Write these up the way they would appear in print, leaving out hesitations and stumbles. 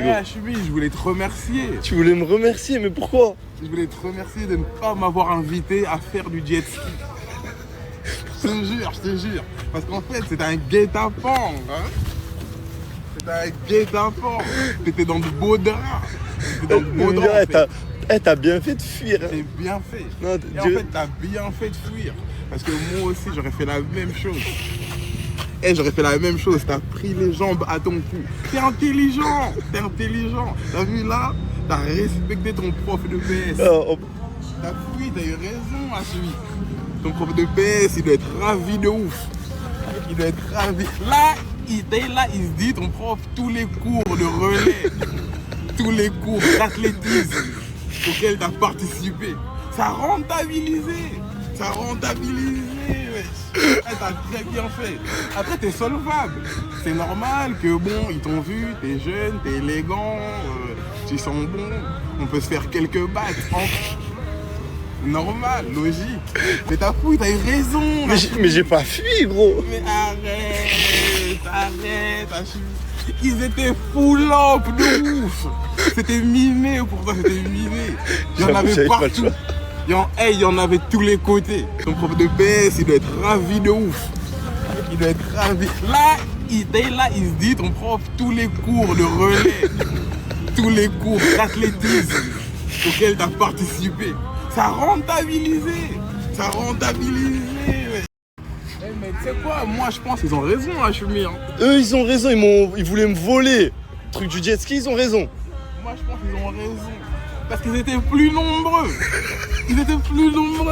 Hachimi, je voulais te remercier. Tu voulais me remercier, mais pourquoi? Je voulais te remercier de ne pas m'avoir invité à faire du jet ski. Je te jure. Parce qu'en fait, c'est un guet-apens. Hein? C'est un guet-apens. T'étais dans de beaux draps. T'as bien fait de fuir. J'ai bien fait. Non, Et en fait, t'as bien fait de fuir. Parce que moi aussi, j'aurais fait la même chose. J'aurais fait la même chose. T'as pris les jambes à ton cou. T'es intelligent. T'as vu là? T'as respecté ton prof de PS. T'as fui, t'as eu raison à celui. Ton prof de PS, il doit être ravi de ouf. Il doit être ravi. Là, il se dit, ton prof, tous les cours de relais, tous les cours d'athlétisme auxquels t'as participé, ça a rentabilisé. Wesh. T'as très bien fait. Après, t'es solvable. C'est normal que bon, ils t'ont vu, t'es jeune, t'es élégant, tu sens bon. On peut se faire quelques battes. Normal, logique. Mais t'as fouillé, t'as eu raison. Mais j'ai pas fui, gros. Mais arrête. Ils étaient full up de ouf. C'était miné pour toi, c'était miné. Il y en avait partout. Il y en avait de tous les côtés. Ton prof de PS, il doit être ravi de ouf. Il doit être ravi. Là, il se dit, ton prof, tous les cours de relais, tous les cours d'athlétisme auxquels t'as participé, ça a rentabilisé. Ouais. Mais tu sais quoi, moi je pense qu'ils ont raison, Hachimi. Hein. Eux, ils ont raison, ils voulaient me voler. Le truc du jet ski, ils ont raison. Moi je pense qu'ils ont raison. Parce qu'ils étaient plus nombreux.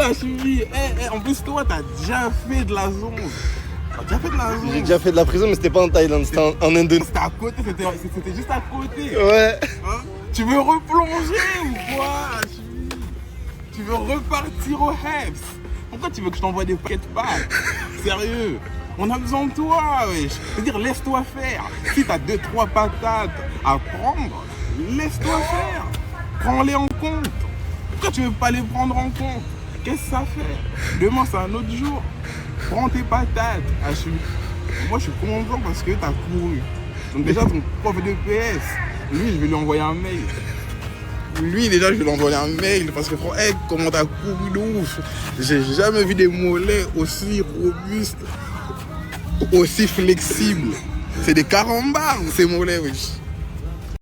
Hachimi. En plus, toi, t'as déjà fait de la zone. J'ai déjà fait de la prison, mais c'était pas en Thaïlande, c'était en Indonésie. C'était à côté, c'était juste à côté. Ouais. Hein? Tu veux replonger ou quoi, Hachimi? Tu veux repartir au Hebs? Pourquoi tu veux que je t'envoie des paquets de pâtes? Sérieux? On a besoin de toi, wesh. C'est-à-dire, laisse-toi faire. Si t'as 2-3 patates à prendre, laisse-toi faire. Prends-les en compte. Pourquoi tu veux pas les prendre en compte? Qu'est-ce que ça fait? Demain, c'est un autre jour. Prends tes patates, Hachimi. Moi, je suis content parce que t'as couru. Donc déjà, ton prof de PS, lui, je vais lui envoyer un mail. Parce que comment t'as couru de ouf. J'ai jamais vu des mollets aussi robustes, aussi flexibles. C'est des carambars, ces mollets, wesh.